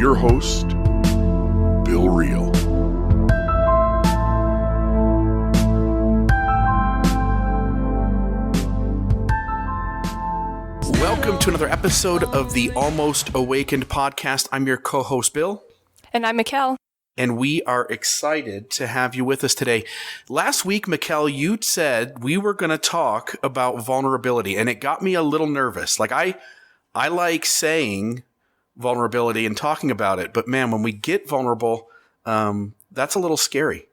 your host, Bill Reel. Welcome to another episode of the Almost Awakened podcast. I'm your co-host, Bill. And I'm Mekael. And we are excited to have you with us today. Last week, Mekael, you said we were going to talk about vulnerability, and it got me a little nervous. Like I like saying vulnerability and talking about it, but man, when we get vulnerable, that's a little scary.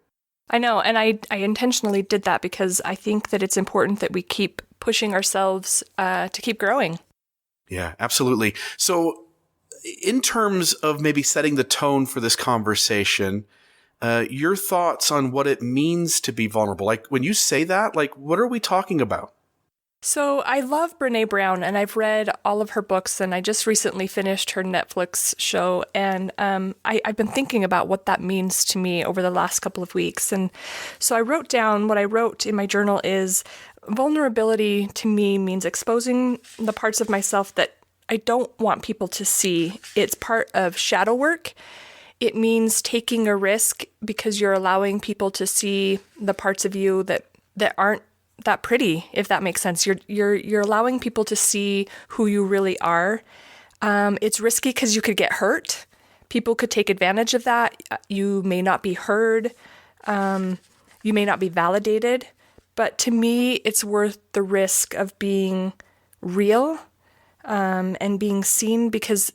I know, and I intentionally did that because I think that it's important that we keep pushing ourselves to keep growing. Yeah, absolutely. So in terms of maybe setting the tone for this conversation, your thoughts on what it means to be vulnerable. Like when you say that, like what are we talking about? So I love Brené Brown, and I've read all of her books, and I just recently finished her Netflix show, and I've been thinking about what that means to me over the last couple of weeks. And so I wrote down, what I wrote in my journal is, vulnerability to me means exposing the parts of myself that I don't want people to see. It's part of shadow work. It means taking a risk because you're allowing people to see the parts of you that aren't that pretty, if that makes sense. You're allowing people to see who you really are. It's risky because you could get hurt. People could take advantage of that. You may not be heard. You may not be validated. But to me, it's worth the risk of being real and being seen because,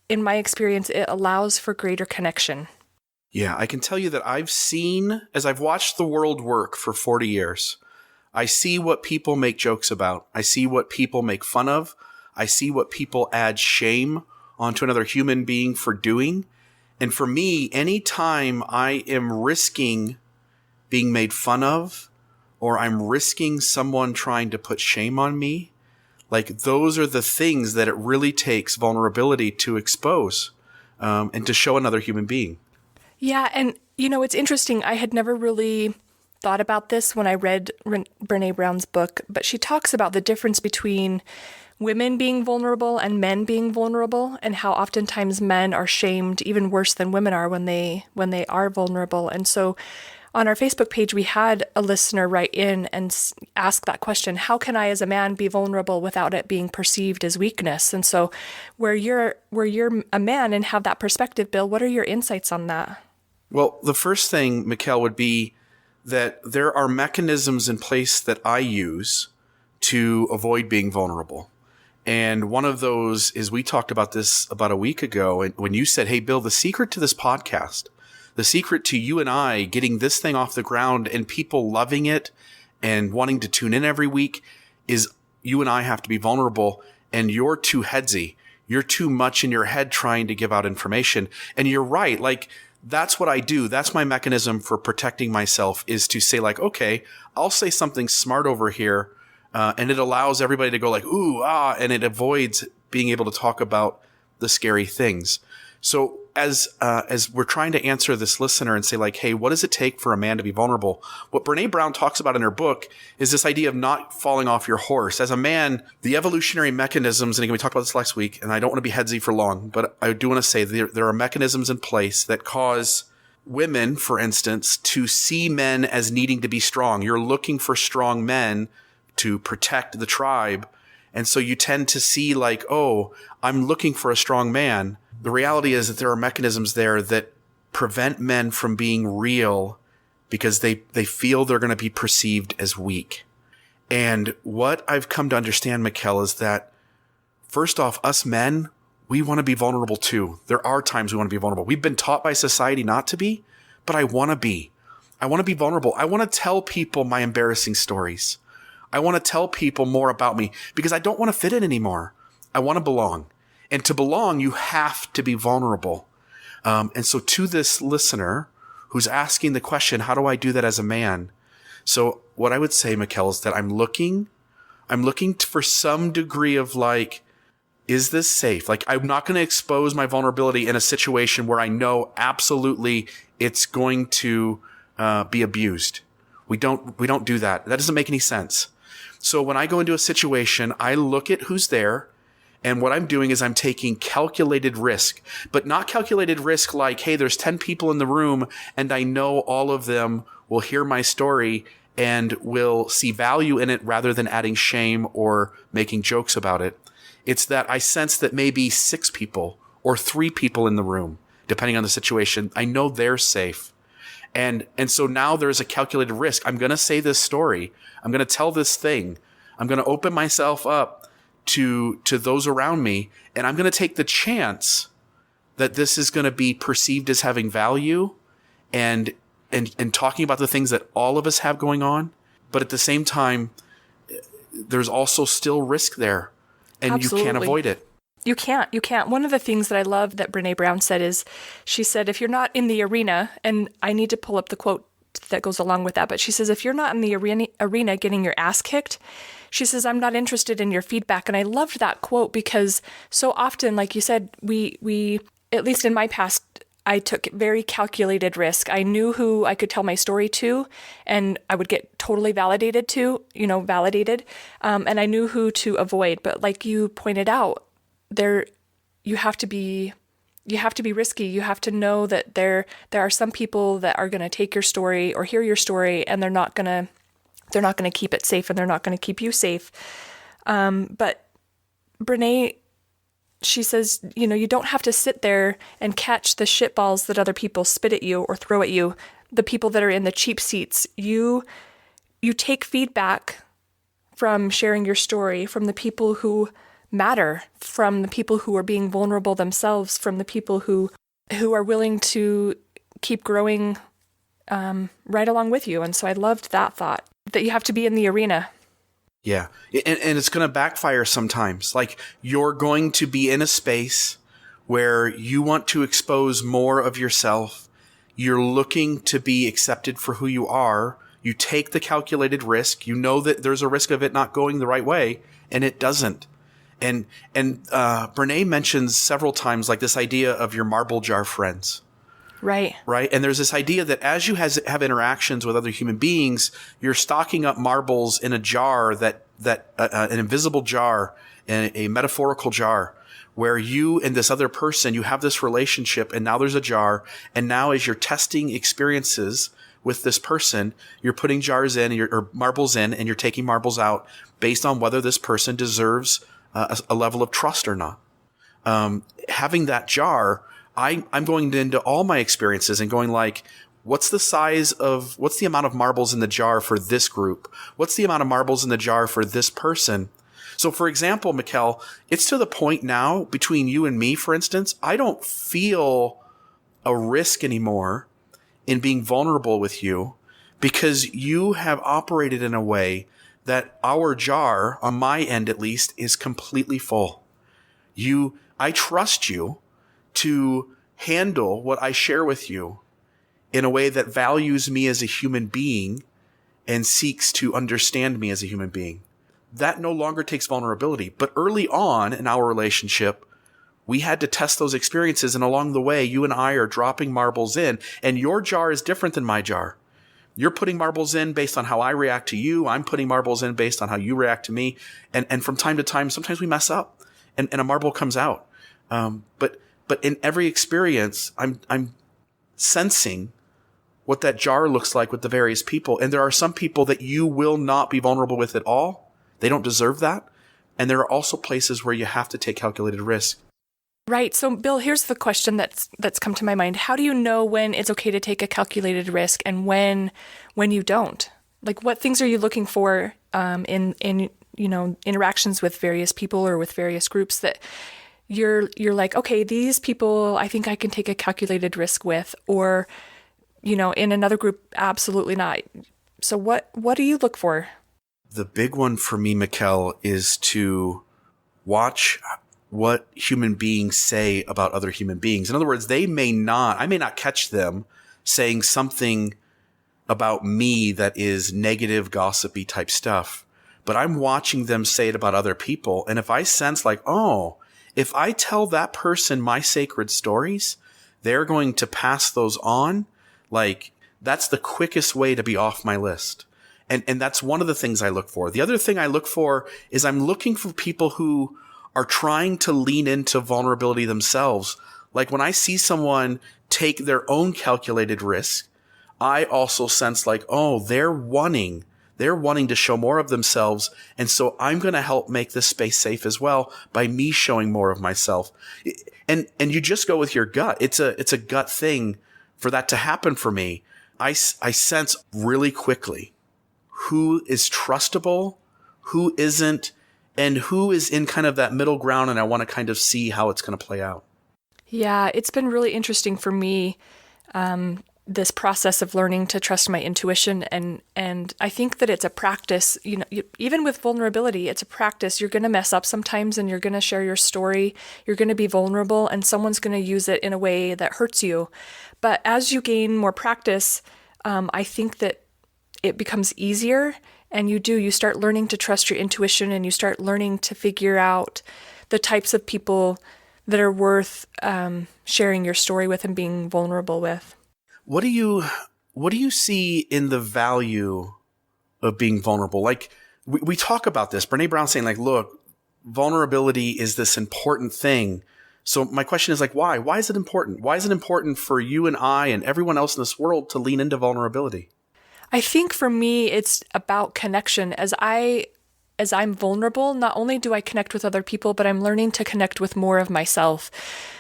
in my experience, it allows for greater connection. Yeah, I can tell you that I've seen, as I've watched the world work for 40 years, I see what people make jokes about. I see what people make fun of. I see what people add shame onto another human being for doing. And for me, anytime I am risking being made fun of, or I'm risking someone trying to put shame on me, like those are the things that it really takes vulnerability to expose and to show another human being. Yeah, and it's interesting. I had never really thought about this when I read Brené Brown's book, but she talks about the difference between women being vulnerable and men being vulnerable, and how oftentimes men are shamed even worse than women are when they are vulnerable. And so on our Facebook page, we had a listener write in and ask that question: how can I as a man be vulnerable without it being perceived as weakness? And so where you're a man and have that perspective, Bill, what are your insights on that? Well, the first thing, Mekael, would be that there are mechanisms in place that I use to avoid being vulnerable. And one of those is, we talked about this about a week ago, and when you said, hey, Bill, the secret to this podcast, the secret to you and I getting this thing off the ground and people loving it and wanting to tune in every week is you and I have to be vulnerable, and you're too headsy. You're too much in your head trying to give out information. And you're right. Like, that's what I do. That's my mechanism for protecting myself, is to say like, okay, I'll say something smart over here. And it allows everybody to go like, ooh, ah, and it avoids being able to talk about the scary things. So as we're trying to answer this listener and say like, hey, what does it take for a man to be vulnerable? What Brené Brown talks about in her book is this idea of not falling off your horse. As a man, the evolutionary mechanisms, and again, we talked about this last week, and I don't want to be headsy for long, but I do want to say there are mechanisms in place that cause women, for instance, to see men as needing to be strong. You're looking for strong men to protect the tribe. And so you tend to see like, oh, I'm looking for a strong man. The reality is that there are mechanisms there that prevent men from being real because they feel they're going to be perceived as weak. And what I've come to understand, Mekael, is that first off, us men, we want to be vulnerable too. There are times we want to be vulnerable. We've been taught by society not to be, but I want to be. I want to be vulnerable. I want to tell people my embarrassing stories. I want to tell people more about me because I don't want to fit in anymore. I want to belong. And to belong, you have to be vulnerable. And so to this listener who's asking the question, how do I do that as a man? So what I would say, Mekael, is that I'm looking for some degree of like, is this safe? Like, I'm not going to expose my vulnerability in a situation where I know absolutely it's going to be abused. We don't do that. That doesn't make any sense. So when I go into a situation, I look at who's there And what I'm doing is I'm taking calculated risk, but not calculated risk like, hey, there's 10 people in the room and I know all of them will hear my story and will see value in it rather than adding shame or making jokes about it. It's that I sense that maybe 6 people or 3 people in the room, depending on the situation, I know they're safe. And so now there's a calculated risk. I'm going to say this story. I'm going to tell this thing. I'm going to open myself up to those around me. And I'm going to take the chance that this is going to be perceived as having value and talking about the things that all of us have going on. But at the same time, there's also still risk there, and Absolutely. You can't avoid it. You can't. One of the things that I love that Brene Brown said is, she said, if you're not in the arena, and I need to pull up the quote that goes along with that, but she says, if you're not in the arena getting your ass kicked, she says, I'm not interested in your feedback. And I loved that quote because so often, like you said, we at least in my past, I took very calculated risk. I knew who I could tell my story to, and I would get totally validated. And I knew who to avoid. But like you pointed out, you have to be risky. You have to know that there are some people that are going to take your story or hear your story, and they're not going to keep it safe, and they're not going to keep you safe. But Brene, she says, you don't have to sit there and catch the shitballs that other people spit at you or throw at you. The people that are in the cheap seats, you take feedback from sharing your story, from the people who matter, from the people who are being vulnerable themselves, from the people who are willing to keep growing right along with you. And so I loved that thought, that you have to be in the arena. Yeah. And it's going to backfire sometimes. Like, you're going to be in a space where you want to expose more of yourself. You're looking to be accepted for who you are. You take the calculated risk. You know that there's a risk of it not going the right way, and it doesn't. And Brene mentions several times, like, this idea of your marble jar friends. Right. And there's this idea that as you have interactions with other human beings, you're stocking up marbles in a jar that an invisible jar, a metaphorical jar, where you and this other person, you have this relationship, and now there's a jar. And now as you're testing experiences with this person, you're putting jars in or marbles in, and you're taking marbles out based on whether this person deserves a level of trust or not. Having that jar, I'm going into all my experiences and going like, what's the amount of marbles in the jar for this group? What's the amount of marbles in the jar for this person? So for example, Mekael, it's to the point now between you and me, for instance, I don't feel a risk anymore in being vulnerable with you because you have operated in a way that our jar, on my end at least, is completely full. I trust you to handle what I share with you in a way that values me as a human being and seeks to understand me as a human being. That no longer takes vulnerability. But early on in our relationship, we had to test those experiences. And along the way, you and I are dropping marbles in, and your jar is different than my jar. You're putting marbles in based on how I react to you. I'm putting marbles in based on how you react to me. And from time to time, sometimes we mess up and a marble comes out. But in every experience, I'm sensing what that jar looks like with the various people. And there are some people that you will not be vulnerable with at all. They don't deserve that. And there are also places where you have to take calculated risk. Right. So, Bill, here's the question that's come to my mind. How do you know when it's okay to take a calculated risk and when you don't? Like, what things are you looking for in interactions with various people or with various groups that you're like, okay, these people I think I can take a calculated risk with, or in another group, absolutely not. So what do you look for? The big one for me, Mekael, is to watch what human beings say about other human beings. In other words, I may not catch them saying something about me that is negative, gossipy type stuff, but I'm watching them say it about other people. And if I sense like, oh, if I tell that person my sacred stories, they're going to pass those on. Like, that's the quickest way to be off my list. And that's one of the things I look for. The other thing I look for is I'm looking for people who are trying to lean into vulnerability themselves. Like when I see someone take their own calculated risk, I also sense like, oh, they're wanting to show more of themselves. And so I'm going to help make this space safe as well by me showing more of myself. And you just go with your gut. It's a gut thing for that to happen for me. I sense really quickly who is trustable, who isn't, and who is in kind of that middle ground. And I want to kind of see how it's going to play out. Yeah, it's been really interesting for me, this process of learning to trust my intuition. And I think that it's a practice, even with vulnerability, it's a practice. You're going to mess up sometimes and you're going to share your story. You're going to be vulnerable and someone's going to use it in a way that hurts you. But as you gain more practice, I think that it becomes easier, and you start learning to trust your intuition, and you start learning to figure out the types of people that are worth sharing your story with and being vulnerable with. What do you see in the value of being vulnerable? Like we talk about this, Brene Brown saying like, look, vulnerability is this important thing. So my question is like, why? Why is it important? Why is it important for you and I and everyone else in this world to lean into vulnerability? I think for me, it's about connection. As I'm vulnerable, not only do I connect with other people, but I'm learning to connect with more of myself.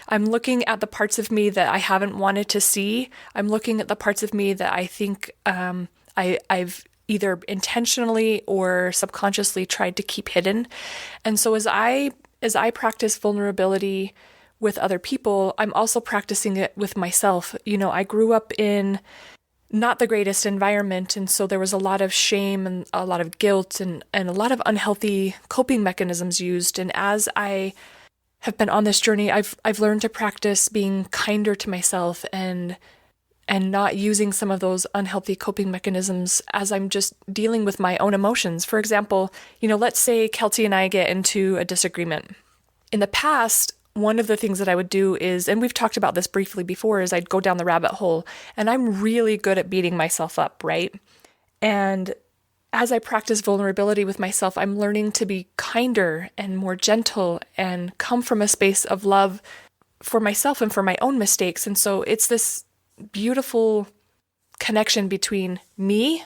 I'm looking at the parts of me that I haven't wanted to see. I'm looking at the parts of me that I think I've either intentionally or subconsciously tried to keep hidden. And so as I practice vulnerability with other people, I'm also practicing it with myself. I grew up in not the greatest environment, and so there was a lot of shame and a lot of guilt and a lot of unhealthy coping mechanisms used. And as I have been on this journey, I've learned to practice being kinder to myself and not using some of those unhealthy coping mechanisms as I'm just dealing with my own emotions. For example, let's say Kelty and I get into a disagreement. In the past, one of the things that I would do is, and we've talked about this briefly before, is I'd go down the rabbit hole, and I'm really good at beating myself up, right? And as I practice vulnerability with myself, I'm learning to be kinder and more gentle and come from a space of love for myself and for my own mistakes. And so it's this beautiful connection between me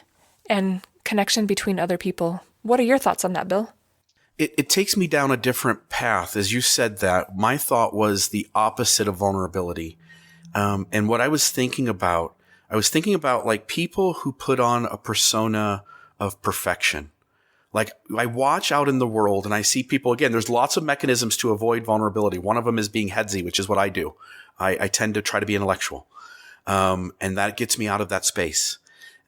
and connection between other people. What are your thoughts on that, Bill? It takes me down a different path. As you said that, my thought was the opposite of vulnerability. And what I was thinking about like people who put on a persona of perfection. Like I watch out in the world and I see people, again, there's lots of mechanisms to avoid vulnerability. One of them is being headsy, which is what I do. I tend to try to be intellectual. And that gets me out of that space.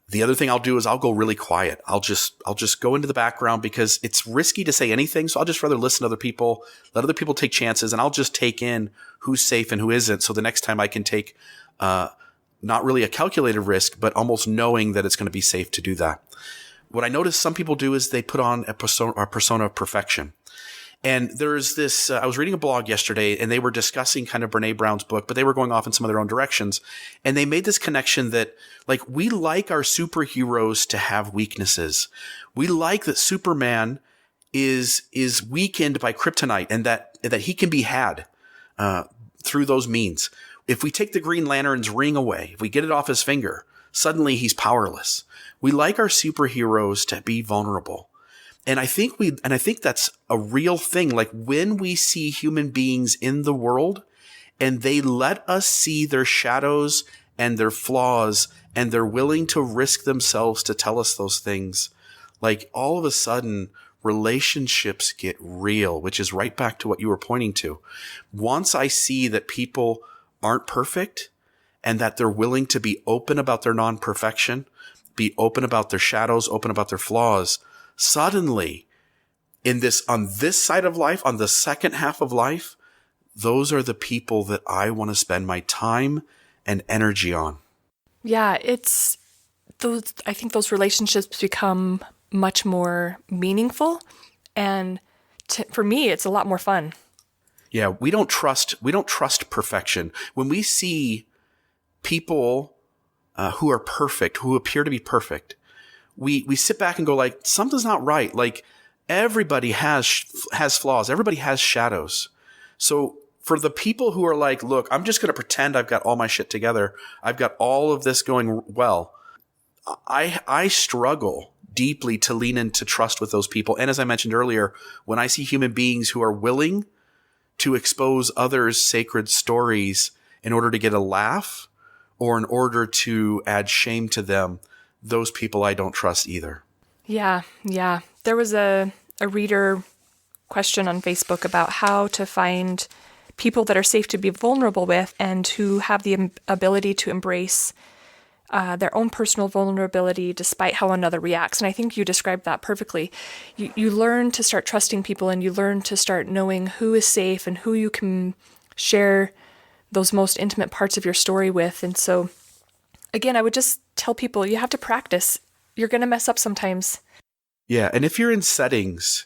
The other thing I'll do is I'll go really quiet. I'll just go into the background because it's risky to say anything. So I'll just rather listen to other people, let other people take chances, and I'll just take in who's safe and who isn't. So the next time I can take, not really a calculated risk, but almost knowing that it's going to be safe to do that. What I notice some people do is they put on a persona of perfection. And there's this, I was reading a blog yesterday and they were discussing kind of Brene Brown's book, but they were going off in some of their own directions. And they made this connection that like, we like our superheroes to have weaknesses. We like that Superman is weakened by kryptonite and that he can be had, through those means. If we take the Green Lantern's ring away, if we get it off his finger, suddenly he's powerless. We like our superheroes to be vulnerable. And I think that's a real thing. Like when we see human beings in the world and they let us see their shadows and their flaws and they're willing to risk themselves to tell us those things, like all of a sudden relationships get real, which is right back to what you were pointing to. Once I see that people aren't perfect and that they're willing to be open about their non-perfection, be open about their shadows, open about their flaws, suddenly, on this side of life, on the second half of life, those are the people that I want to spend my time and energy on. Yeah, I think those relationships become much more meaningful. And for me, it's a lot more fun. Yeah, we don't trust perfection. When we see people who are perfect, who appear to be perfect, we sit back and go like, something's not right. Like, everybody has flaws. Everybody has shadows. So for the people who are like, look, I'm just going to pretend I've got all my shit together, I've got all of this going well, I struggle deeply to lean into trust with those people. And as I mentioned earlier, when I see human beings who are willing to expose others' sacred stories in order to get a laugh or in order to add shame to them, those people I don't trust either. Yeah. There was a reader question on Facebook about how to find people that are safe to be vulnerable with and who have the ability to embrace their own personal vulnerability despite how another reacts. And I think you described that perfectly. You learn to start trusting people, and you learn to start knowing who is safe and who you can share those most intimate parts of your story with. And so, again, I would just tell people you have to practice. You're going to mess up sometimes. Yeah. And if you're in settings,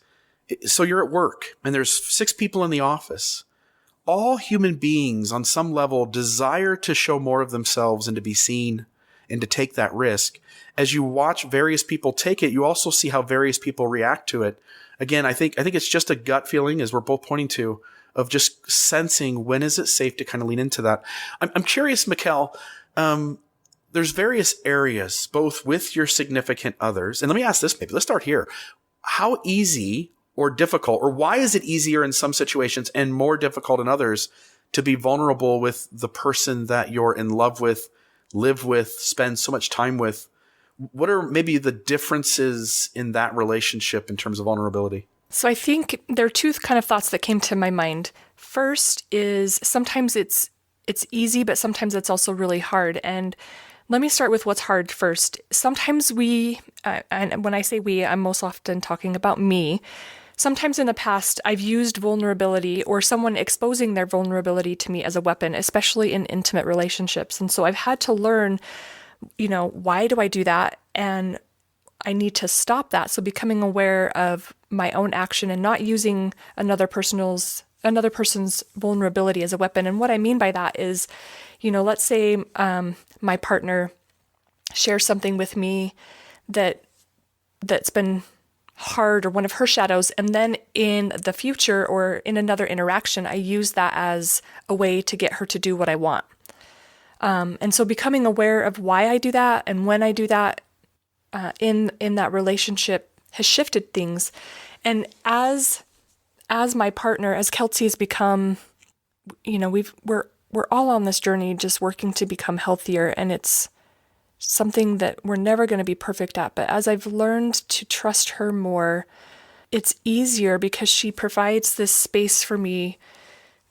so you're at work and there's 6 people in the office, all human beings on some level desire to show more of themselves and to be seen and to take that risk. As you watch various people take it, you also see how various people react to it. Again, I think it's just a gut feeling, as we're both pointing to, of just sensing when is it safe to kind of lean into that. I'm curious, Mekael, there's various areas, both with your significant others. And let me ask this, maybe let's start here. How easy or difficult, or why is it easier in some situations and more difficult in others to be vulnerable with the person that you're in love with, live with, spend so much time with? What are maybe the differences in that relationship in terms of vulnerability? So I think there are 2 kind of thoughts that came to my mind. First is sometimes it's easy, but sometimes it's also really hard. And let me start with what's hard first. Sometimes we, and when I say we, I'm most often talking about me. Sometimes in the past, I've used vulnerability or someone exposing their vulnerability to me as a weapon, especially in intimate relationships. And so I've had to learn, why do I do that? And I need to stop that. So becoming aware of my own action and not using another person's vulnerability as a weapon. And what I mean by that is, let's say my partner shares something with me that's been hard or one of her shadows, and then in the future or in another interaction, I use that as a way to get her to do what I want. And so becoming aware of why I do that and when I do that in that relationship has shifted things. And as my partner, as Kelsey's become, we're all on this journey just working to become healthier, and it's something that we're never going to be perfect at. But as I've learned to trust her more, it's easier because she provides this space for me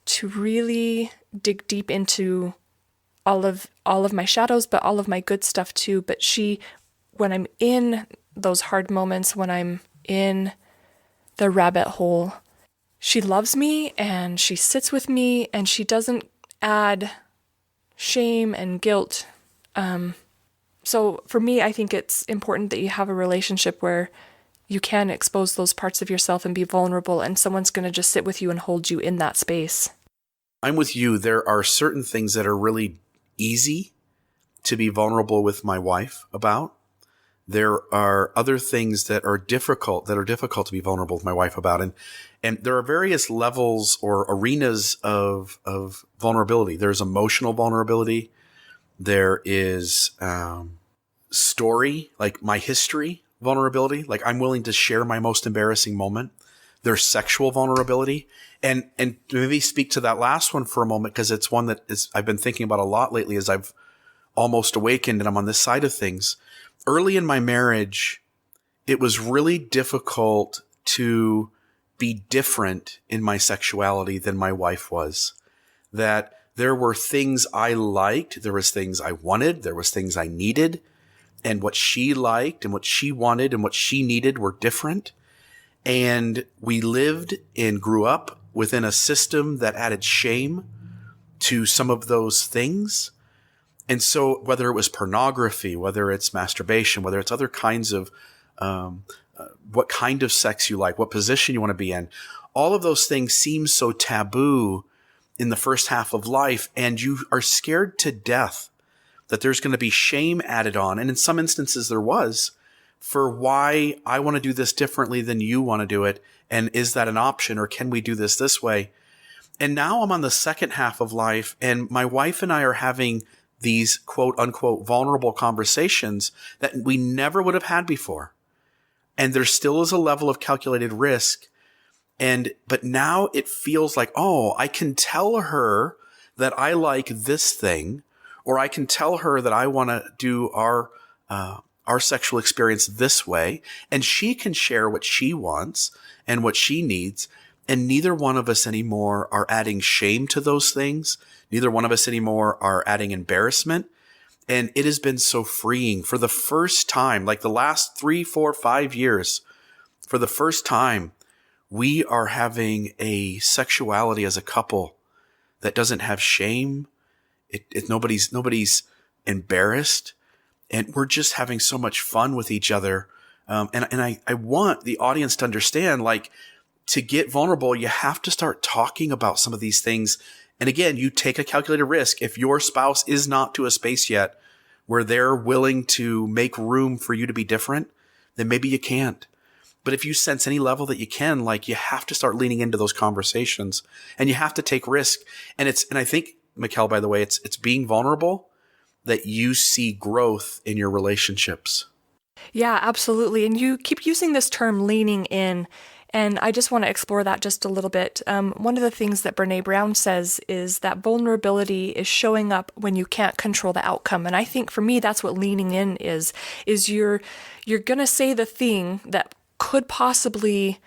to really dig deep into all of my shadows, but all of my good stuff too. But when I'm in those hard moments, when I'm in the rabbit hole, she loves me and she sits with me and she doesn't add shame and guilt. So for me, I think it's important that you have a relationship where you can expose those parts of yourself and be vulnerable, and someone's going to just sit with you and hold you in that space. I'm with you. There are certain things that are really easy to be vulnerable with my wife about. There are other things that are difficult to be vulnerable with my wife about. And there are various levels or arenas of vulnerability. There's emotional vulnerability. There is story, like my history vulnerability. Like I'm willing to share my most embarrassing moment. There's sexual vulnerability. And maybe speak to that last one for a moment, because it's one that I've been thinking about a lot lately as I've almost awakened and I'm on this side of things. Early in my marriage, it was really difficult to be different in my sexuality than my wife was. That there were things I liked, there was things I wanted, there was things I needed, and what she liked and what she wanted and what she needed were different. And we lived and grew up within a system that added shame to some of those things. And so whether it was pornography, whether it's masturbation, whether it's other kinds of what kind of sex you like, what position you want to be in, all of those things seem so taboo in the first half of life, and you are scared to death that there's going to be shame added on. And in some instances there was, for why I want to do this differently than you want to do it. And is that an option, or can we do this way? And now I'm on the second half of life, and my wife and I are having these quote unquote vulnerable conversations that we never would have had before. And there still is a level of calculated risk. But now it feels like, oh, I can tell her that I like this thing, or I can tell her that I want to do our sexual experience this way, and she can share what she wants and what she needs. And neither one of us anymore are adding shame to those things. Neither one of us anymore are adding embarrassment. And it has been so freeing for the first time, like the last 3, 4, 5 years, for the first time, we are having a sexuality as a couple that doesn't have shame. Nobody's embarrassed, and we're just having so much fun with each other. And I want the audience to understand, like, to get vulnerable, you have to start talking about some of these things. And again, you take a calculated risk. If your spouse is not to a space yet where they're willing to make room for you to be different, then maybe you can't. But if you sense any level that you can, like, you have to start leaning into those conversations, and you have to take risk. And I think, Mekael, by the way, it's being vulnerable that you see growth in your relationships. Yeah, absolutely. And you keep using this term leaning in. And I just want to explore that just a little bit. One of the things that Brene Brown says is that vulnerability is showing up when you can't control the outcome. And I think for me, that's what leaning in is you're going to say the thing that could possibly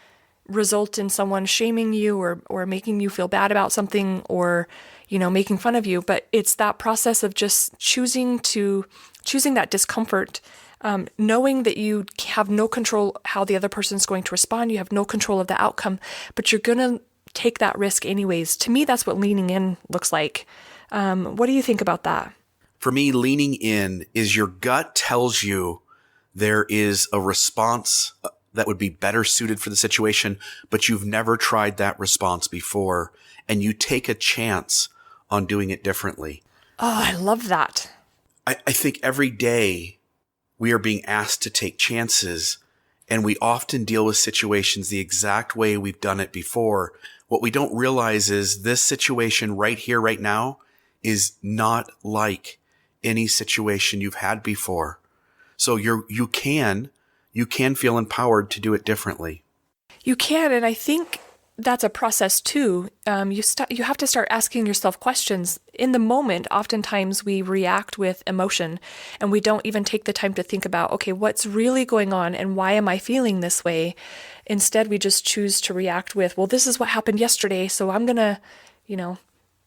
result in someone shaming you or making you feel bad about something, or, making fun of you. But it's that process of just choosing that discomfort, knowing that you have no control how the other person's going to respond. You have no control of the outcome, but you're going to take that risk anyways. To me, that's what leaning in looks like. What do you think about that? For me, leaning in is your gut tells you there is a response that would be better suited for the situation, but you've never tried that response before, and you take a chance on doing it differently. Oh, I love that. I think every day we are being asked to take chances, and we often deal with situations the exact way we've done it before. What we don't realize is this situation right here, right now, is not like any situation you've had before. So you can feel empowered to do it differently. You can, and I think that's a process too. You have to start asking yourself questions. In the moment, oftentimes we react with emotion, and we don't even take the time to think about, okay, what's really going on and why am I feeling this way? Instead, we just choose to react with, well, this is what happened yesterday, so I'm going to,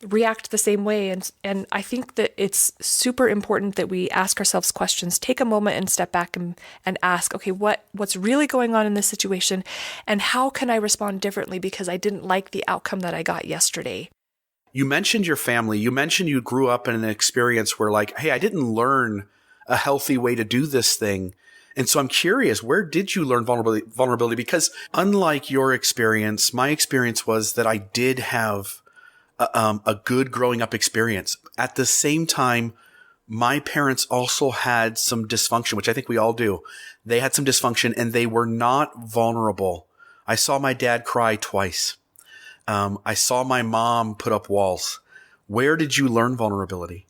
react the same way. And I think that it's super important that we ask ourselves questions, take a moment and step back and ask, okay, what's really going on in this situation, and how can I respond differently because I didn't like the outcome that I got yesterday? You mentioned your family. You mentioned you grew up in an experience where, like, hey, I didn't learn a healthy way to do this thing. And so I'm curious, where did you learn vulnerability? Because unlike your experience, my experience was that I did have a good growing up experience. At the same time, my parents also had some dysfunction, which I think we all do. They had some dysfunction, and they were not vulnerable. I saw my dad cry twice. I saw my mom put up walls. Where did you learn vulnerability?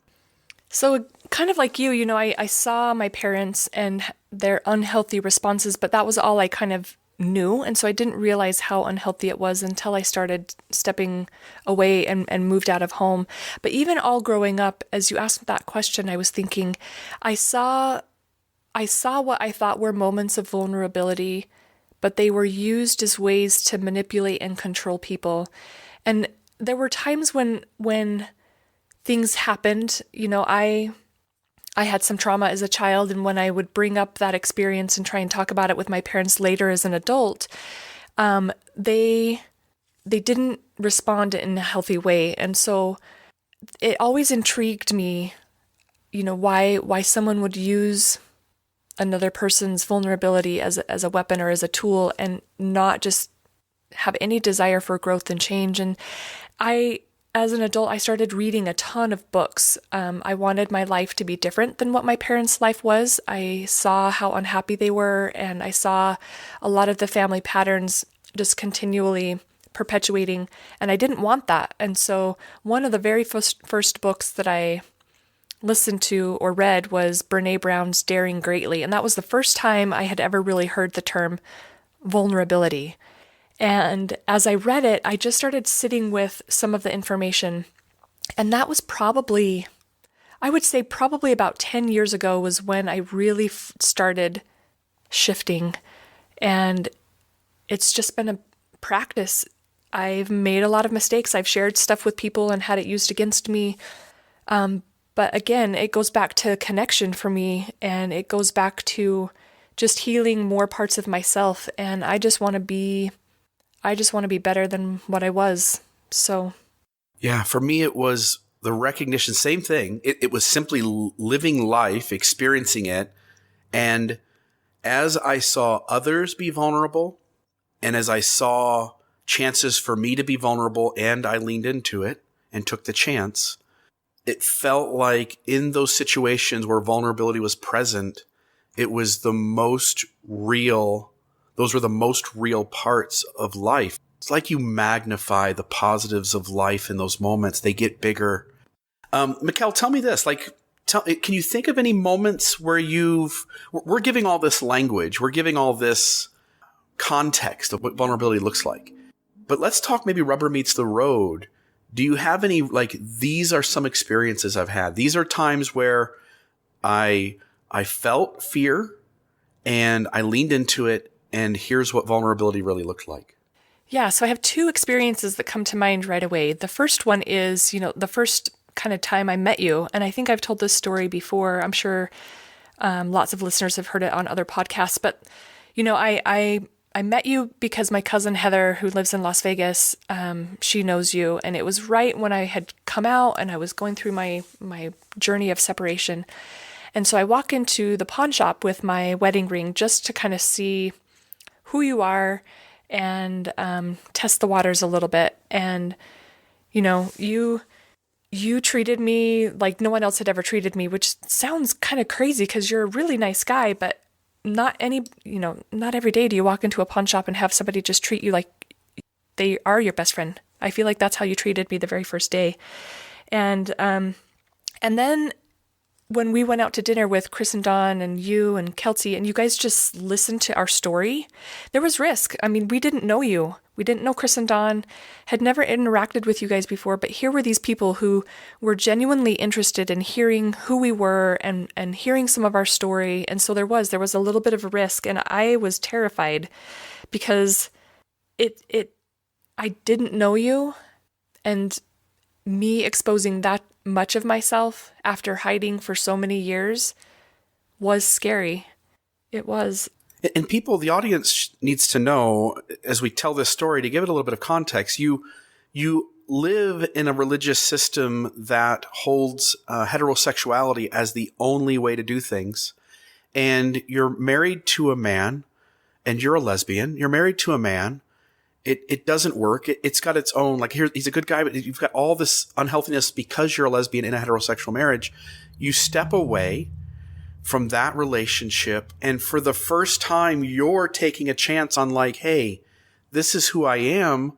So kind of like you, I saw my parents and their unhealthy responses, but that was all I kind of knew. And so I didn't realize how unhealthy it was until I started stepping away and moved out of home. But even all growing up, as you asked that question, I was thinking, I saw what I thought were moments of vulnerability, but they were used as ways to manipulate and control people. And there were times when things happened, I had some trauma as a child, and when I would bring up that experience and try and talk about it with my parents later as an adult, they didn't respond in a healthy way. And so it always intrigued me, why someone would use another person's vulnerability as a weapon or as a tool and not just have any desire for growth and change. And I as an adult, I started reading a ton of books. I wanted my life to be different than what my parents' life was. I saw how unhappy they were, and I saw a lot of the family patterns just continually perpetuating, and I didn't want that. And so one of the very first books that I listened to or read was Brene Brown's Daring Greatly, and that was the first time I had ever really heard the term vulnerability. And as I read it, I just started sitting with some of the information. And that was probably, I would say probably about 10 years ago was when I really started shifting. And it's just been a practice. I've made a lot of mistakes. I've shared stuff with people and had it used against me. But again, it goes back to connection for me, and it goes back to just healing more parts of myself. And I just want to be better than what I was. So, yeah, for me, it was the recognition, same thing. It was simply living life, experiencing it. And as I saw others be vulnerable, and as I saw chances for me to be vulnerable, and I leaned into it and took the chance, it felt like in those situations where vulnerability was present, it was the most real. Those were the most real parts of life. It's like you magnify the positives of life in those moments. They get bigger. Mekael, tell me this. Can you think of any moments where we're giving all this language, we're giving all this context of what vulnerability looks like. But let's talk maybe rubber meets the road. Do you have any, these are some experiences I've had. These are times where I felt fear and I leaned into it, and here's what vulnerability really looked like. yeah, so I have two experiences that come to mind right away. The first one is, the first kind of time I met you. And I think I've told this story before. I'm sure lots of listeners have heard it on other podcasts. But, I met you because my cousin Heather, who lives in Las Vegas, she knows you. And it was right when I had come out and I was going through my journey of separation. And so I walk into the pawn shop with my wedding ring just to kind of see who you are and test the waters a little bit. And, you treated me like no one else had ever treated me, which sounds kind of crazy because you're a really nice guy, but not every day do you walk into a pawn shop and have somebody just treat you like they are your best friend. I feel like that's how you treated me the very first day. And then when we went out to dinner with Chris and Dawn and you and Kelsey, and you guys just listened to our story, there was risk. I mean, we didn't know you. We didn't know Chris and Dawn, had never interacted with you guys before, but here were these people who were genuinely interested in hearing who we were and hearing some of our story. And so there was a little bit of a risk, and I was terrified because I didn't know you, and me exposing that much of myself after hiding for so many years was scary. It was. And people, the audience needs to know, as we tell this story, to give it a little bit of context, you live in a religious system that holds heterosexuality as the only way to do things. And you're married to a man, and you're a lesbian. You're married to a man. It doesn't work. It's got its own, he's a good guy, but you've got all this unhealthiness because you're a lesbian in a heterosexual marriage. You step away from that relationship, and for the first time, you're taking a chance on hey, this is who I am,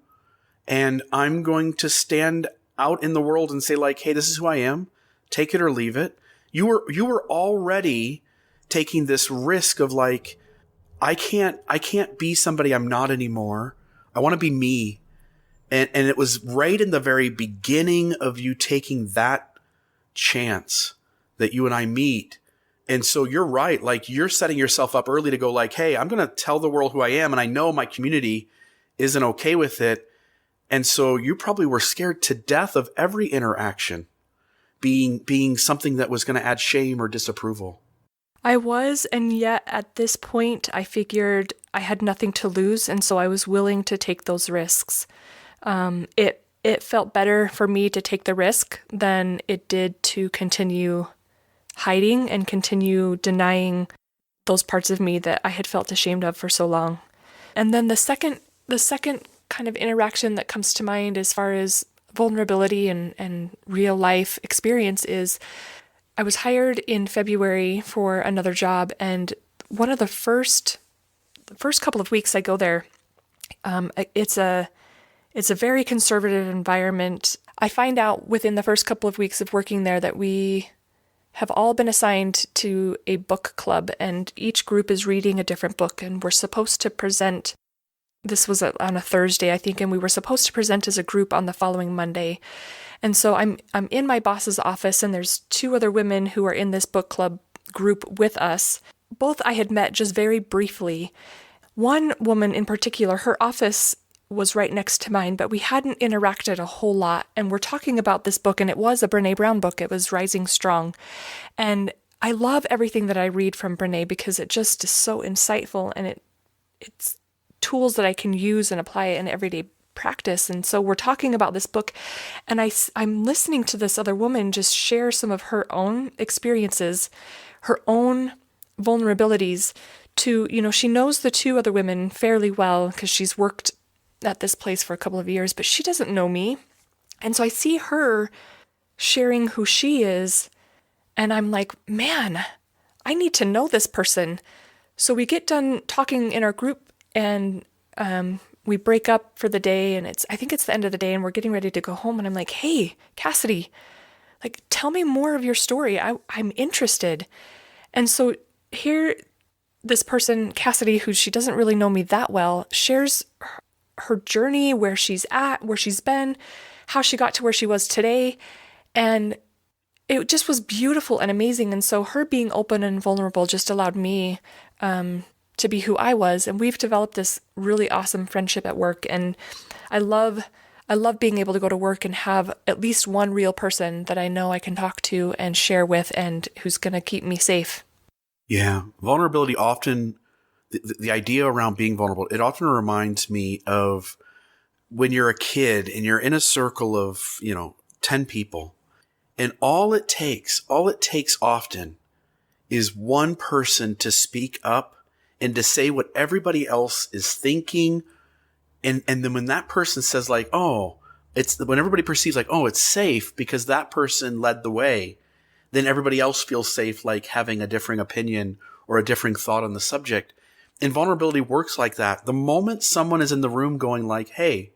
and I'm going to stand out in the world and say hey, this is who I am. Take it or leave it. You were already taking this risk of I can't be somebody I'm not anymore. I want to be me. And it was right in the very beginning of you taking that chance that you and I meet. And so you're right. You're setting yourself up early to go hey, I'm going to tell the world who I am. And I know my community isn't okay with it. And so you probably were scared to death of every interaction being something that was going to add shame or disapproval. I was, and yet at this point, I figured I had nothing to lose, and so I was willing to take those risks. It felt better for me to take the risk than it did to continue hiding and continue denying those parts of me that I had felt ashamed of for so long. And then the second kind of interaction that comes to mind as far as vulnerability and real life experience is I was hired in February for another job, and one of the first couple of weeks I go there, it's a very conservative environment. I find out within the first couple of weeks of working there that we have all been assigned to a book club, and each group is reading a different book, and we're supposed to present. This was on a Thursday, I think, and we were supposed to present as a group on the following Monday. And so I'm in my boss's office, and there's two other women who are in this book club group with us. Both I had met just very briefly. One woman in particular, her office was right next to mine, but we hadn't interacted a whole lot. And we're talking about this book, and it was a Brene Brown book. It was Rising Strong. And I love everything that I read from Brene because it just is so insightful, and it's tools that I can use and apply in everyday practice. And so we're talking about this book, and I'm listening to this other woman just share some of her own experiences, her own vulnerabilities to, she knows the two other women fairly well because she's worked at this place for a couple of years, but she doesn't know me. And so I see her sharing who she is, and I'm like, man, I need to know this person. So we get done talking in our group, and we break up for the day, and I think it's the end of the day, and we're getting ready to go home, and I'm like, hey, Cassidy, like, tell me more of your story. I'm interested. And so here, this person, Cassidy, who she doesn't really know me that well, shares her journey, where she's at, where she's been, how she got to where she was today. And it just was beautiful and amazing. And so her being open and vulnerable just allowed me to be who I was. And we've developed this really awesome friendship at work. And I love being able to go to work and have at least one real person that I know I can talk to and share with, and who's going to keep me safe. Yeah. Vulnerability often, the idea around being vulnerable, it often reminds me of when you're a kid and you're in a circle of, 10 people, and all it takes often is one person to speak up and to say what everybody else is thinking. And then when that person says like, oh, when everybody perceives like, oh, it's safe because that person led the way, then everybody else feels safe, like having a differing opinion or a differing thought on the subject. And vulnerability works like that. The moment someone is in the room going like, hey,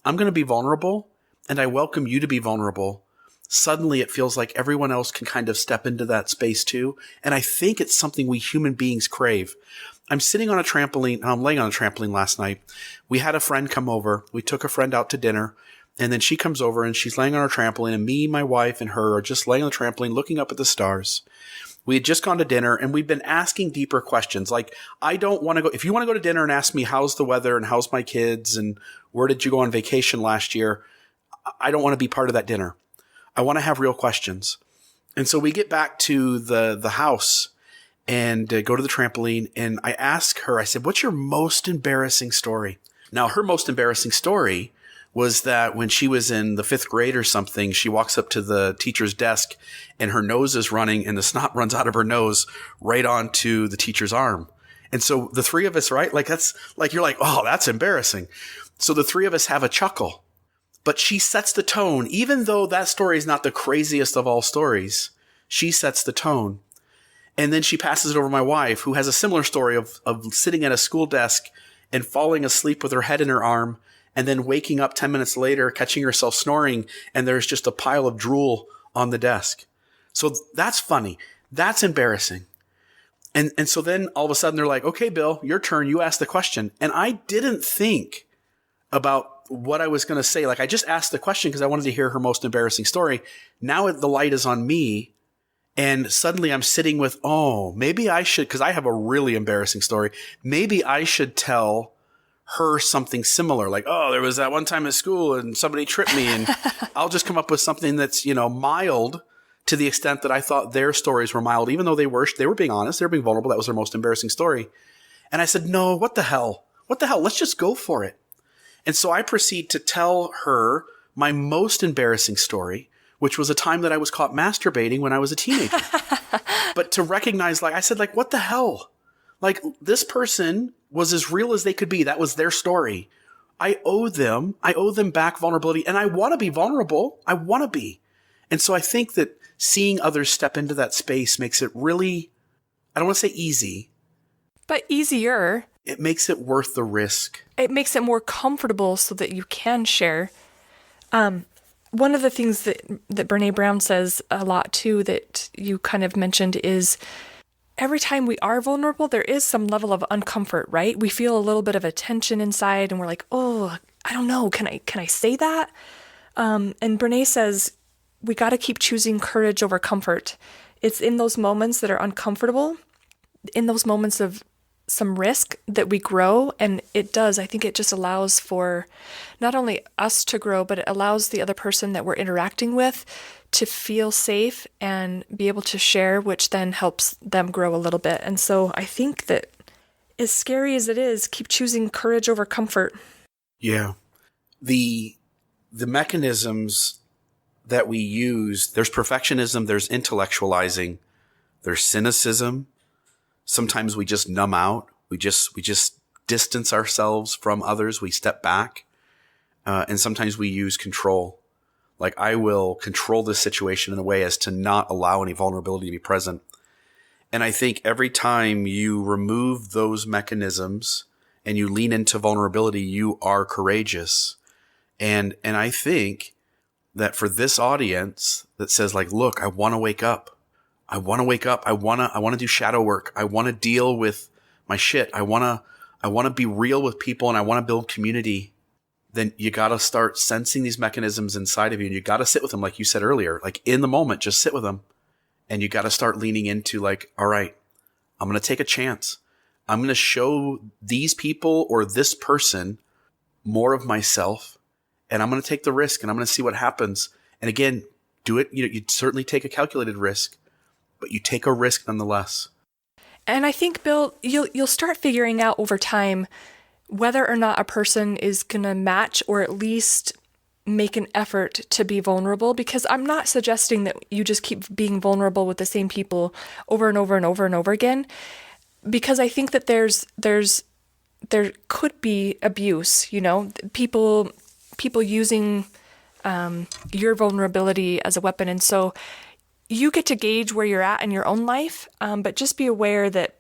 I'm going to be vulnerable and I welcome you to be vulnerable, suddenly it feels like everyone else can kind of step into that space too. And I think it's something we human beings crave. I'm laying on a trampoline last night. We had a friend come over. We took a friend out to dinner. And then she comes over and she's laying on our trampoline, and me, my wife, and her are just laying on the trampoline looking up at the stars. We had just gone to dinner, and we've been asking deeper questions. Like, I don't want to go – if you want to go to dinner and ask me how's the weather and how's my kids and where did you go on vacation last year, I don't want to be part of that dinner. I want to have real questions. And so we get back to the house and go to the trampoline, and I ask her, I said, what's your most embarrassing story? Now, her most embarrassing story was that when she was in the 5th grade or something, she walks up to the teacher's desk and her nose is running and the snot runs out of her nose right onto the teacher's arm. And so the three of us, right? Like that's like, you're like, oh, that's embarrassing. So the three of us have a chuckle, but she sets the tone. Even though that story is not the craziest of all stories, she sets the tone. And then she passes it over to my wife, who has a similar story of sitting at a school desk and falling asleep with her head in her arm, and then waking up 10 minutes later, catching herself snoring, and there's just a pile of drool on the desk. So that's funny. That's embarrassing. And so then all of a sudden they're like, okay, Bill, your turn. You ask the question. And I didn't think about what I was going to say. Like, I just asked the question because I wanted to hear her most embarrassing story. Now the light is on me. And suddenly I'm sitting with, oh, maybe I should, because I have a really embarrassing story. Maybe I should tell her something similar, like, oh, there was that one time at school and somebody tripped me, and I'll just come up with something that's, mild to the extent that I thought their stories were mild, even though they were being honest, they were being vulnerable. That was their most embarrassing story. And I said, no, what the hell? Let's just go for it. And so I proceed to tell her my most embarrassing story, which was a time that I was caught masturbating when I was a teenager. But to recognize, like, I said, like, what the hell? Like, this person was as real as they could be. That was their story. I owe them back vulnerability, and I want to be vulnerable. I want to be. And so I think that seeing others step into that space makes it really, I don't want to say easy, but easier. It makes it worth the risk. It makes it more comfortable so that you can share. One of the things that Brene Brown says a lot too, that you kind of mentioned, is every time we are vulnerable, there is some level of uncomfort, right? We feel a little bit of a tension inside and we're like, oh, I don't know. Can I say that? And Brene says, we got to keep choosing courage over comfort. It's in those moments that are uncomfortable, in those moments of some risk, that we grow. And it does. I think it just allows for not only us to grow, but it allows the other person that we're interacting with to feel safe and be able to share, which then helps them grow a little bit. And so I think that, as scary as it is, keep choosing courage over comfort. Yeah. The mechanisms that we use, there's perfectionism, there's intellectualizing, there's cynicism. Sometimes we just numb out. We just distance ourselves from others. We step back. And sometimes we use control. Like, I will control this situation in a way as to not allow any vulnerability to be present. And I think every time you remove those mechanisms and you lean into vulnerability, you are courageous. And I think that for this audience that says, like, look, I want to wake up. I want to wake up. I want to do shadow work. I want to deal with my shit. I want to be real with people, and I want to build community. Then you got to start sensing these mechanisms inside of you, and you got to sit with them. Like you said earlier, like in the moment, just sit with them. And you got to start leaning into, like, all right, I'm going to take a chance. I'm going to show these people or this person more of myself, and I'm going to take the risk, and I'm going to see what happens. And again, do it. You'd certainly take a calculated risk, but you take a risk nonetheless. And I think, Bill, you'll start figuring out over time whether or not a person is going to match or at least make an effort to be vulnerable, because I'm not suggesting that you just keep being vulnerable with the same people over and over and over and over again, because I think that there could be abuse, people using your vulnerability as a weapon. And so you get to gauge where you're at in your own life, but just be aware that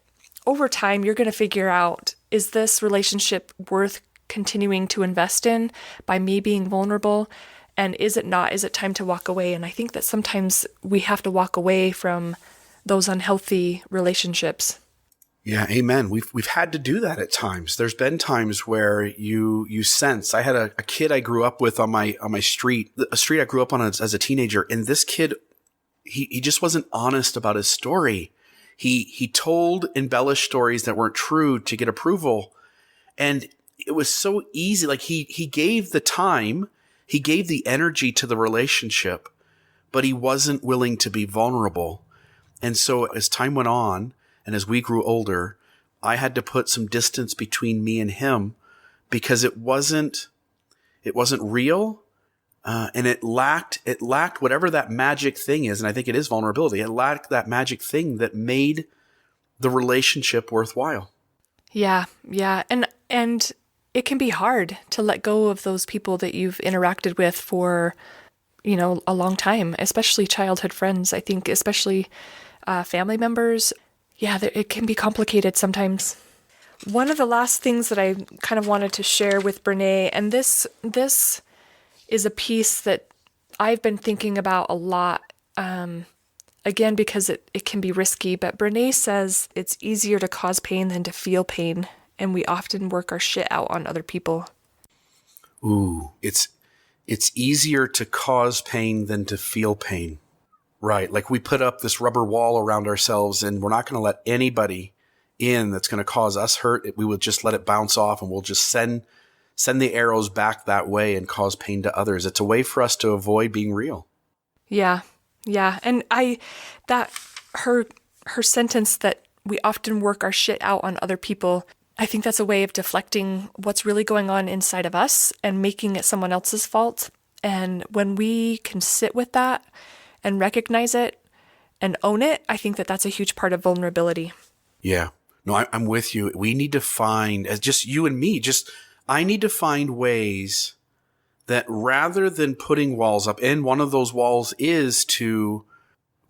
over time you're going to figure out, is this relationship worth continuing to invest in by me being vulnerable? And is it not? Is it time to walk away? And I think that sometimes we have to walk away from those unhealthy relationships. Yeah, amen. We've had to do that at times. There's been times where you sense. I had a kid I grew up with on my street, a street I grew up on as a teenager, and this kid, he just wasn't honest about his story. He told embellished stories that weren't true to get approval, and it was so easy. Like, he gave the time, he gave the energy to the relationship, but he wasn't willing to be vulnerable. And so as time went on and as we grew older, I had to put some distance between me and him, because it wasn't real. And it lacked whatever that magic thing is. And I think it is vulnerability. It lacked that magic thing that made the relationship worthwhile. Yeah. And it can be hard to let go of those people that you've interacted with for, a long time, especially childhood friends. I think especially family members. Yeah, it can be complicated sometimes. One of the last things that I kind of wanted to share with Brene, and this is a piece that I've been thinking about a lot, again, because it can be risky, but Brene says it's easier to cause pain than to feel pain, and we often work our shit out on other people. Ooh, it's easier to cause pain than to feel pain. Right. Like, we put up this rubber wall around ourselves, and we're not going to let anybody in that's going to cause us hurt. We will just let it bounce off, and we'll just send the arrows back that way and cause pain to others. It's a way for us to avoid being real. Yeah. And her sentence that we often work our shit out on other people, I think that's a way of deflecting what's really going on inside of us and making it someone else's fault. And when we can sit with that and recognize it and own it, I think that that's a huge part of vulnerability. Yeah. No, I'm with you. We need to find, as just you and me, just I need to find ways that rather than putting walls up, and one of those walls is to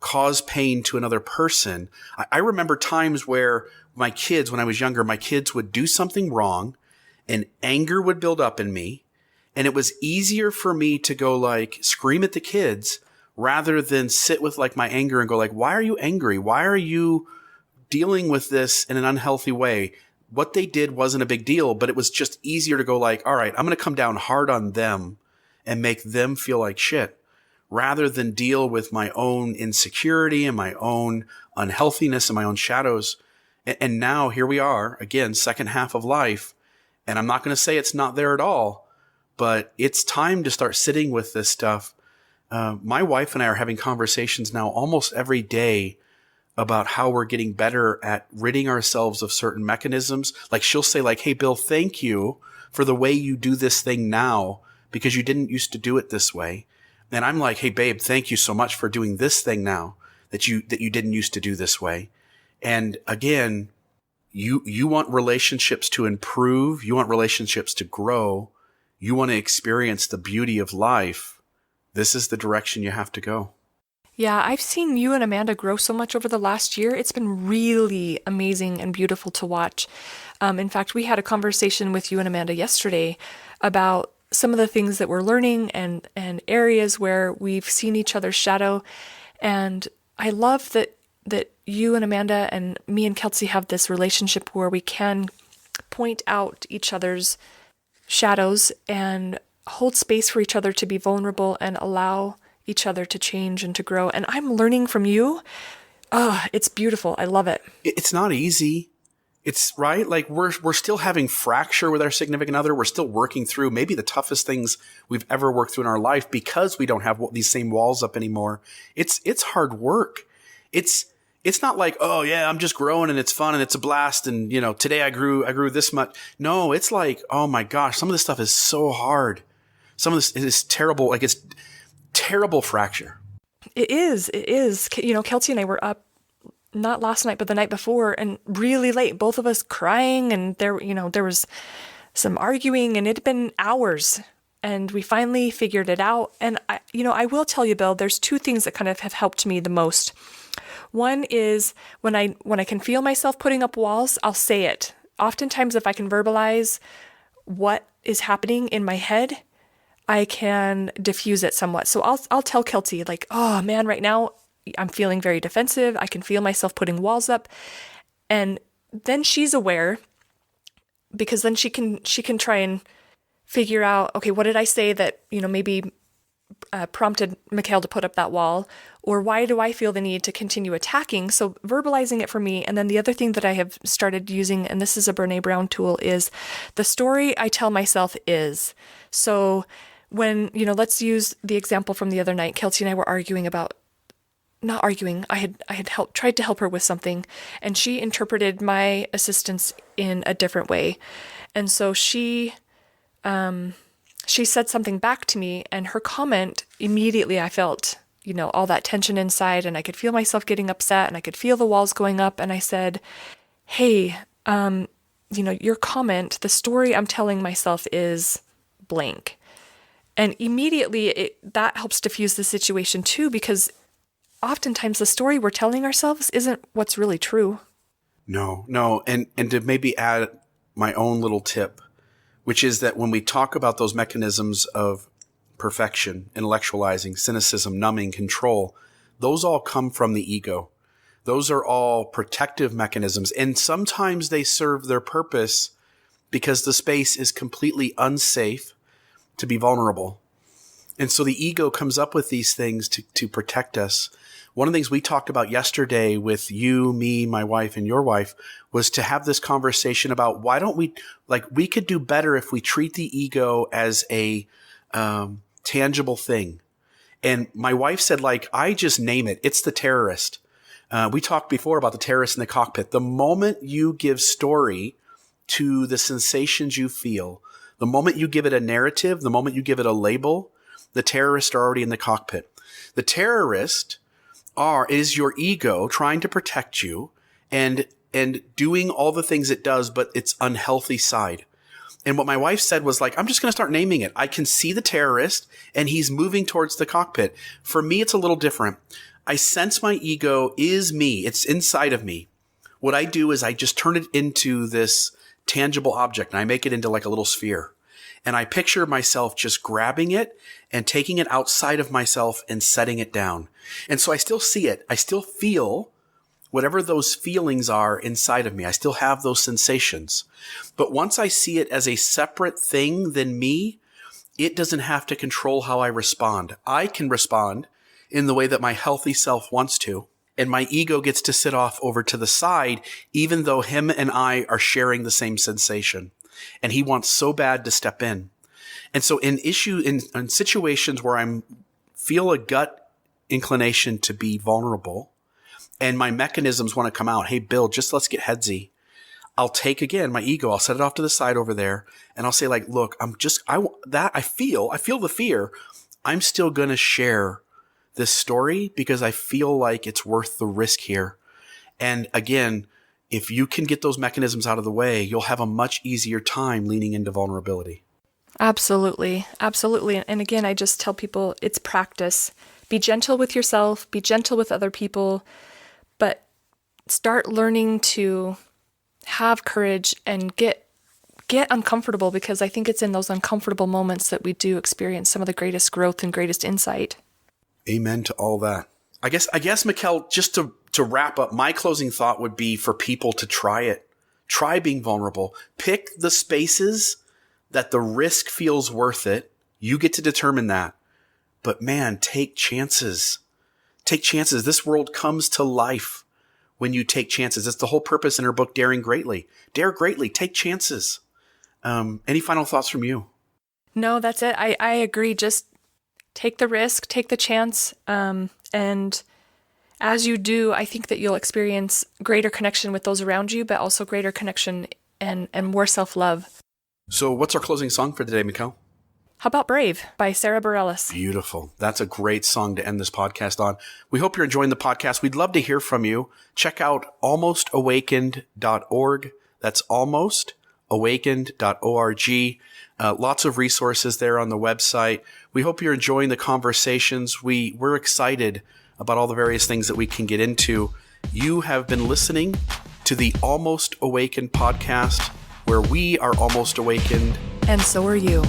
cause pain to another person. I remember times where my kids, when I was younger, my kids would do something wrong and anger would build up in me. And it was easier for me to go like scream at the kids rather than sit with like my anger and go like, why are you angry? Why are you dealing with this in an unhealthy way? What they did wasn't a big deal, but it was just easier to go like, all right, I'm going to come down hard on them and make them feel like shit rather than deal with my own insecurity and my own unhealthiness and my own shadows. And now here we are again, second half of life. And I'm not going to say it's not there at all, but it's time to start sitting with this stuff. My wife and I are having conversations now almost every day about how we're getting better at ridding ourselves of certain mechanisms. Like she'll say like, hey, Bill, thank you for the way you do this thing now because you didn't used to do it this way. And I'm like, hey, babe, thank you so much for doing this thing now that you didn't used to do this way. And again, you want relationships to improve. You want relationships to grow. You want to experience the beauty of life. This is the direction you have to go. Yeah, I've seen you and Amanda grow so much over the last year. It's been really amazing and beautiful to watch. In fact, we had a conversation with you and Amanda yesterday about some of the things that we're learning and areas where we've seen each other's shadow. And I love that you and Amanda and me and Kelsey have this relationship where we can point out each other's shadows and hold space for each other to be vulnerable and allow each other to change and to grow. And I'm learning from you. It's beautiful. I love it. It's not easy. It's right. Like we're still having fracture with our significant other. We're still working through maybe the toughest things we've ever worked through in our life because we don't have these same walls up anymore. It's hard work. It's not like, oh yeah, I'm just growing and it's fun and it's a blast. And today I grew this much. No, it's like, oh my gosh, some of this stuff is so hard. Some of this is terrible. Like it's terrible fracture. It is. Kelsey and I were up not last night, but the night before and really late, both of us crying. And there was some arguing and it had been hours and we finally figured it out. And I will tell you, Bill, there's two things that kind of have helped me the most. One is when I can feel myself putting up walls, I'll say it. Oftentimes, if I can verbalize what is happening in my head, I can diffuse it somewhat. So I'll tell Kelsey like, oh man, right now I'm feeling very defensive. I can feel myself putting walls up. And then she's aware because then she can try and figure out, okay, what did I say that, maybe prompted Mekael to put up that wall, or why do I feel the need to continue attacking? So verbalizing it for me. And then the other thing that I have started using, and this is a Brene Brown tool, is the story I tell myself is. So when, let's use the example from the other night, Kelsey and I were arguing about, not arguing, I had tried to help her with something, and she interpreted my assistance in a different way. And so she said something back to me, and her comment, immediately I felt, all that tension inside, and I could feel myself getting upset, and I could feel the walls going up, and I said, hey, your comment, the story I'm telling myself is blank. And immediately that helps diffuse the situation too, because oftentimes the story we're telling ourselves isn't what's really true. No. And to maybe add my own little tip, which is that when we talk about those mechanisms of perfection, intellectualizing, cynicism, numbing, control, those all come from the ego. Those are all protective mechanisms. And sometimes they serve their purpose because the space is completely unsafe to be vulnerable. And so the ego comes up with these things to protect us. One of the things we talked about yesterday with you, me, my wife, and your wife was to have this conversation about why don't we could do better if we treat the ego as a tangible thing. And my wife said, I just name it. It's the terrorist. We talked before about the terrorist in the cockpit. The moment you give story to the sensations you feel, the moment you give it a narrative, the moment you give it a label, the terrorists are already in the cockpit. The terrorist is your ego trying to protect you and doing all the things it does, but its unhealthy side. And what my wife said was like, I'm just going to start naming it. I can see the terrorist and he's moving towards the cockpit. For me, it's a little different. I sense my ego is me. It's inside of me. What I do is I just turn it into this tangible object and I make it into like a little sphere. And I picture myself just grabbing it and taking it outside of myself and setting it down. And so I still see it. I still feel whatever those feelings are inside of me. I still have those sensations. But once I see it as a separate thing than me, it doesn't have to control how I respond. I can respond in the way that my healthy self wants to. And my ego gets to sit off over to the side, even though him and I are sharing the same sensation. And he wants so bad to step in. And so in situations where I feel a gut inclination to be vulnerable and my mechanisms want to come out, hey, Bill, just let's get headsy. I'll take again my ego. I'll set it off to the side over there. And I'll say like, look, I feel the fear. I'm still going to share this story because I feel like it's worth the risk here. And again, if you can get those mechanisms out of the way, you'll have a much easier time leaning into vulnerability. Absolutely. Absolutely. And again, I just tell people it's practice. Be gentle with yourself, be gentle with other people, but start learning to have courage and get uncomfortable, because I think it's in those uncomfortable moments that we do experience some of the greatest growth and greatest insight. Amen to all that. I guess, Mekael, just to wrap up, my closing thought would be for people to try it. Try being vulnerable. Pick the spaces that the risk feels worth it. You get to determine that. But man, take chances. Take chances. This world comes to life when you take chances. It's the whole purpose in her book, Daring Greatly. Dare greatly. Take chances. Any final thoughts from you? No, that's it. I agree. Just take the risk, take the chance. And as you do, I think that you'll experience greater connection with those around you, but also greater connection and more self-love. So what's our closing song for today, Mekael? How about Brave by Sarah Bareilles? Beautiful. That's a great song to end this podcast on. We hope you're enjoying the podcast. We'd love to hear from you. Check out almostawakened.org. That's almostawakened.org. Lots of resources there on the website. We hope you're enjoying the conversations. We're excited about all the various things that we can get into. You have been listening to the Almost Awakened podcast, where we are almost awakened. And so are you.